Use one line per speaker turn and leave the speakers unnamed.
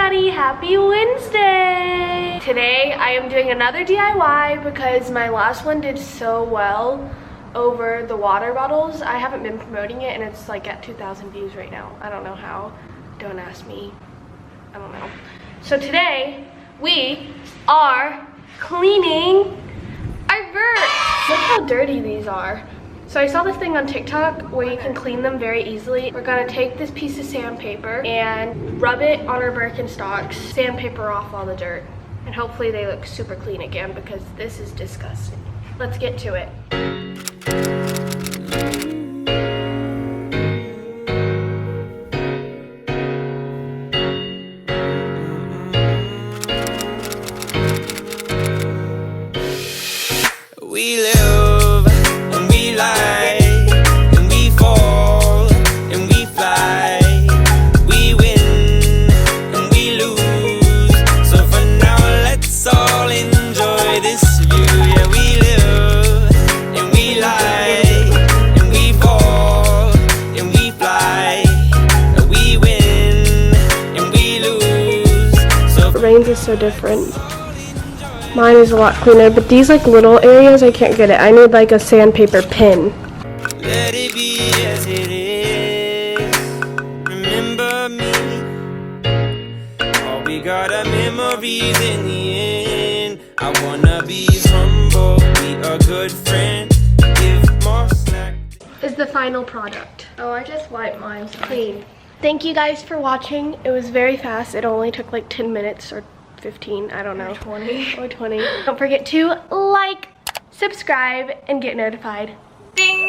everybody, happy Wednesday! Today I am doing another DIY because my last one did so well over the water bottles. I haven't been promoting it and it's like at 2,000 views right now. I don't know how, don't ask me, I don't know. So today we are cleaning our verts. Look how dirty these are. So I saw this thing on TikTok where you can clean them very easily. We're gonna take this piece of sandpaper and rub it on our Birkenstocks, sandpaper off all the dirt, and hopefully they look super clean again because this is disgusting. Let's get to it.
We live and we lie and we fall and we fly. We win and we lose. So for now let's all enjoy this view. Yeah, we live and we lie and we fall and we fly. We win and we lose. So
Rain's is so different. Mine is a lot cleaner, but these like little areas, I can't get it. I need like a sandpaper pin.
let it be as it is. Remember me. All we got are memories in the end. I wanna be humble, be a good friend. Give more slack.
Is the final product.
Oh, I just wiped mine.
Clean. Thank you guys for watching. It was very fast. It only took like 10 minutes or 15, I don't know.
20.
Or 20. Don't forget to like, subscribe, and get notified. Ding!